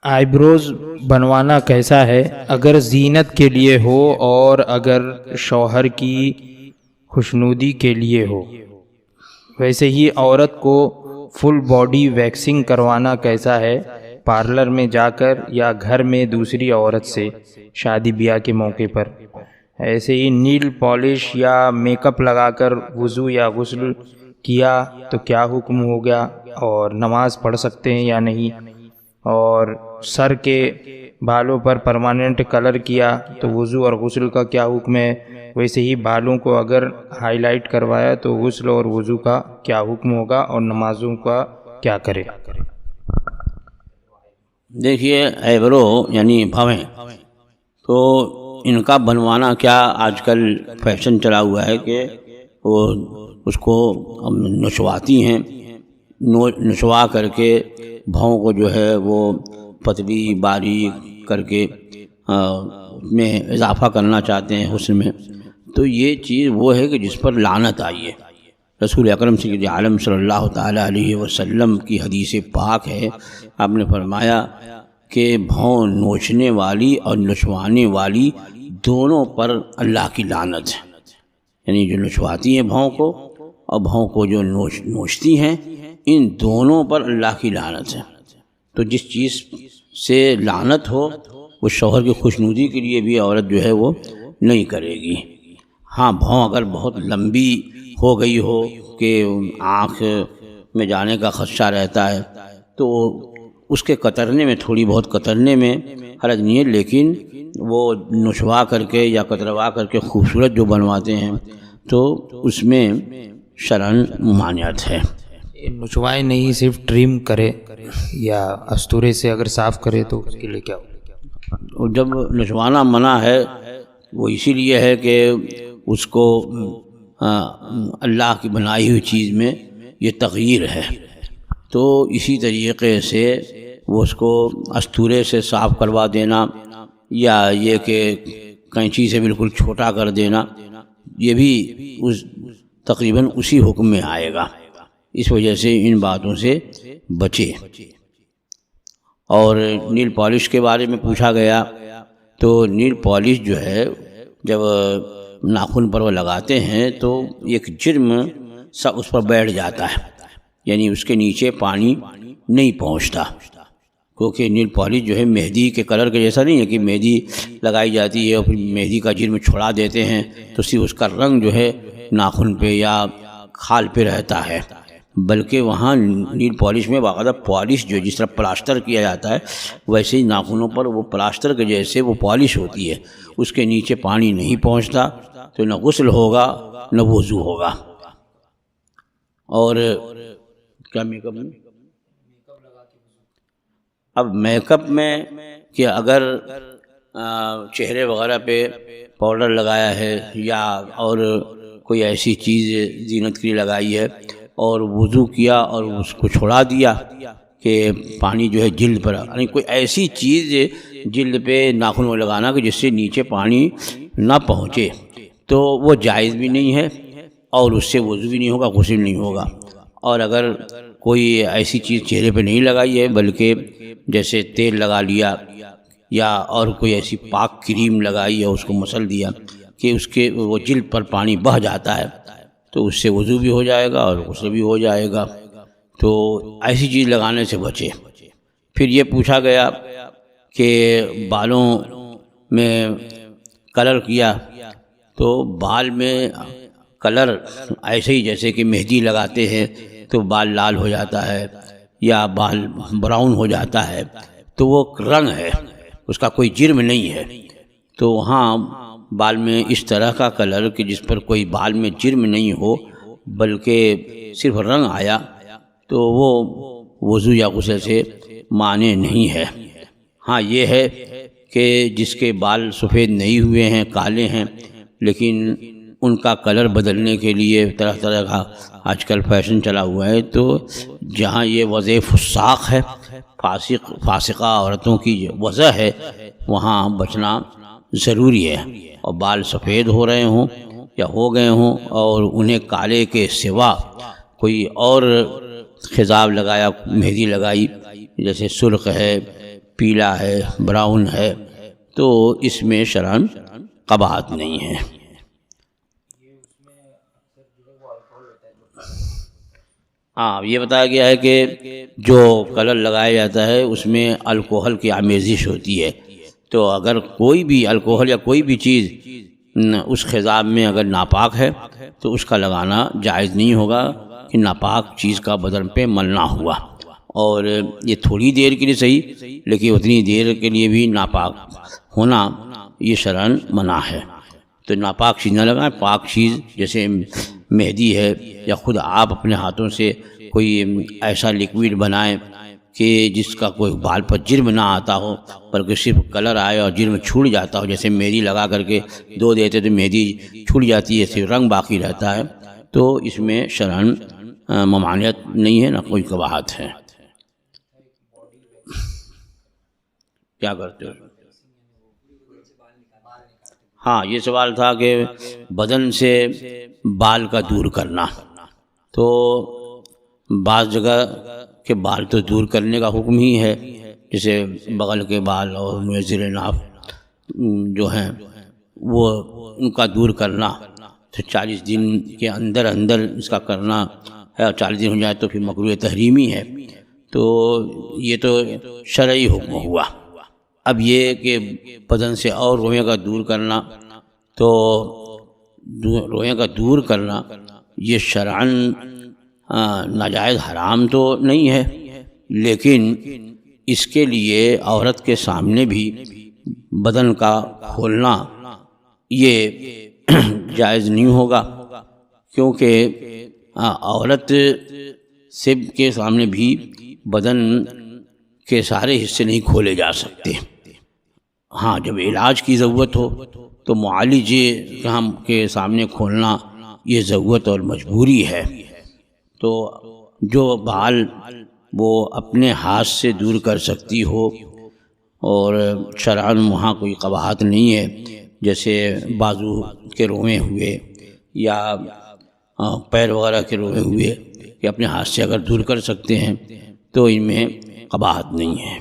آئی بنوانا کیسا ہے؟ اگر زینت کے لیے ہو اور اگر شوہر کی خوشنودی کے لیے ہو۔ ویسے ہی عورت کو فل باڈی ویکسنگ کروانا کیسا ہے؟ پارلر میں جا کر یا گھر میں دوسری عورت سے شادی بیاہ کے موقع پر۔ ایسے ہی نیل پالش یا میک اپ لگا کر وضو یا غسل کیا تو کیا حکم ہو گیا، اور نماز پڑھ سکتے ہیں یا نہیں؟ اور سر کے بالوں پر پرماننٹ کلر کیا تو وضو اور غسل کا کیا حکم ہے؟ ویسے ہی بالوں کو اگر ہائی لائٹ کروایا تو غسل اور وضو کا کیا حکم ہوگا، اور نمازوں کا کیا کرے؟ دیکھیے ایبرو یعنی بھویں، تو ان کا بنوانا کیا آج کل فیشن چلا ہوا ہے کہ وہ اس کو نچواتی ہیں، نچوا کر کے بھووں کو جو ہے وہ پتلی باریک کر کے میں اضافہ کرنا چاہتے ہیں حسن میں۔ تو یہ چیز وہ ہے کہ جس پر لعنت آئی ہے۔ رسول اکرم سید عالم صلی اللہ تعالیٰ علیہ وسلم کی حدیث پاک ہے، آپ نے فرمایا کہ بھوں نوچنے والی اور نچوانے والی دونوں پر اللہ کی لعنت ہے۔ یعنی جو نچواتی ہیں بھوں کو اور بھوں کو جو نوچتی ہیں، ان دونوں پر اللہ کی لعنت ہے۔ تو جس چیز سے لعنت ہو وہ شوہر کی خوشنودی کے لیے بھی عورت جو ہے وہ نہیں کرے گی۔ ہاں، بھوں اگر بہت لمبی ہو گئی ہو کہ آنکھ میں جانے کا خدشہ رہتا ہے تو اس کے کترنے میں، تھوڑی بہت کترنے میں حرج نہیں ہے، لیکن وہ نچوا کر کے یا کتروا کر کے خوبصورت جو بنواتے ہیں تو اس میں شرعاً ممانعت ہے۔ نچوائے نہیں، صرف ٹریم کرے یا استورے سے اگر صاف کرے تو اس کے لیے کیا ہو؟ جب نچوانا منع ہے وہ اسی لیے ہے کہ اس کو اللہ کی بنائی ہوئی چیز میں یہ تغییر ہے، تو اسی طریقے سے وہ اس کو استورے سے صاف کروا دینا یا یہ کہ کینچی سے بالکل چھوٹا کر دینا، یہ بھی تقریباً اسی حکم میں آئے گا۔ اس وجہ سے ان باتوں سے بچے۔ اور نیل پالش کے بارے میں پوچھا گیا تو نیل پالش جو ہے جب ناخن پر وہ لگاتے ہیں تو ایک جرم سا اس پر بیٹھ جاتا ہے، یعنی اس کے نیچے پانی نہیں پہنچتا، کیونکہ نیل پالش جو ہے مہندی کے کلر کے جیسا نہیں ہے کہ مہندی لگائی جاتی ہے اور پھر مہندی کا جرم چھوڑا دیتے ہیں تو صرف اس کا رنگ جو ہے ناخن پہ یا کھال پہ رہتا ہے، بلکہ وہاں نیل پالش میں باقاعدہ پالش جو جس طرح پلاسٹر کیا جاتا ہے ویسے ہی ناخنوں پر وہ پلاسٹر کے جیسے وہ پالش ہوتی ہے، اس کے نیچے پانی نہیں پہنچتا تو نہ غسل ہوگا نہ وضو ہوگا۔ اور کیا میک اپ میں؟ اب میک اپ میں کہ اگر چہرے وغیرہ پہ پاؤڈر لگایا ہے یا اور کوئی ایسی چیز زینت کے لیے لگائی ہے اور وضو کیا اور اس کو چھوڑا دیا کہ پانی جو ہے جلد پر، یعنی کوئی ایسی چیز جلد پہ ناخن میں لگانا کہ جس سے نیچے پانی نہ پہنچے تو وہ جائز بھی نہیں ہے اور اس سے وضو بھی نہیں ہوگا، غسل نہیں ہوگا۔ اور اگر کوئی ایسی چیز چہرے پہ نہیں لگائی ہے بلکہ جیسے تیل لگا لیا یا اور کوئی ایسی پاک کریم لگائی ہے، اس کو مسل دیا کہ اس کے وہ جلد پر پانی بہہ جاتا ہے تو اس سے وضو بھی ہو جائے گا اور غسل بھی ہو جائے گا، تو ایسی چیز لگانے سے بچے۔ پھر یہ پوچھا گیا کہ بالوں میں کلر کیا تو بال میں کلر ایسے ہی جیسے کہ مہندی لگاتے ہیں تو بال لال ہو جاتا ہے یا بال براؤن ہو جاتا ہے تو وہ رنگ ہے، اس کا کوئی جرم نہیں ہے۔ تو وہاں بال میں اس طرح کا کلر کہ جس پر کوئی بال میں جرم نہیں ہو بلکہ صرف رنگ آیا تو وہ وضو یا غسل سے مانع نہیں ہے۔ ہاں یہ ہے کہ جس کے بال سفید نہیں ہوئے ہیں، کالے ہیں، لیکن ان کا کلر بدلنے کے لیے طرح طرح کا آج کل فیشن چلا ہوا ہے، تو جہاں یہ وضع فساق ہے، فاسقہ عورتوں کی وضع ہے، وہاں بچنا ضروری ہے۔ اور بال سفید ہو رہے ہوں یا ہو گئے ہوں اور انہیں کالے کے سوا کوئی اور خضاب لگایا، مہندی لگائی، جیسے سرخ ہے پیلا ہے، براؤن ہے، تو اس میں شرعاً قباحت نہیں ہے۔ ہاں، یہ بتایا گیا ہے کہ جو کلر لگایا جاتا ہے اس میں الکوہل کی آمیزش ہوتی ہے، تو اگر کوئی بھی الکوہل یا کوئی بھی چیز اس خضاب میں اگر ناپاک ہے تو اس کا لگانا جائز نہیں ہوگا کہ ناپاک چیز کا بدن پہ ملنا ہوا، اور یہ تھوڑی دیر کے لیے صحیح، لیکن اتنی دیر کے لیے بھی ناپاک ہونا یہ شرعاً منع ہے۔ تو ناپاک چیز نہ لگائیں، پاک چیز جیسے مہندی ہے، یا خود آپ اپنے ہاتھوں سے کوئی ایسا لکوڈ بنائیں کہ جس کا کوئی بال پر جرم نہ آتا ہو، بلکہ صرف کلر آئے اور جرم چھوٹ جاتا ہو، جیسے مہندی لگا کر کے دھو دیتے تو مہندی چھوٹ جاتی ہے، صرف رنگ باقی رہتا ہے، تو اس میں شرعاً ممانعت نہیں ہے، نہ کوئی قباحت ہے۔ کیا کرتے ہو؟ ہاں، یہ سوال تھا کہ بدن سے بال کا دور کرنا، تو بعض جگہ کے بال تو دور کرنے کا حکم ہی ہے، جیسے بغل کے بال اور زیر ناف جو ہیں وہ ان کا دور کرنا، تو 40 دن کے اندر اندر اس کا کرنا ہے، اور 40 دن ہو جائے تو پھر مکروہ تحریمی ہے، تو یہ تو شرعی حکم ہوا۔ اب یہ کہ بدن سے اور روئیں کا دور کرنا، تو روئیں کا دور کرنا یہ شرعاً ناجائز حرام تو نہیں ہے، لیکن اس کے لیے عورت کے سامنے بھی بدن کا کھولنا یہ جائز نہیں ہوگا، کیونکہ عورت کے سامنے بھی بدن کے سارے حصے نہیں کھولے جا سکتے۔ ہاں، جب علاج کی ضرورت ہو تو معالج کے سامنے کھولنا یہ ضرورت اور مجبوری ہے، تو جو بال وہ اپنے ہاتھ سے دور کر سکتی ہو اور شرعاً وہاں کوئی قباحت نہیں ہے، جیسے بازو کے روئیں ہوئے یا پیر وغیرہ کے روئیں ہوئے، کہ اپنے ہاتھ سے اگر دور کر سکتے ہیں تو ان میں قباحت نہیں ہے۔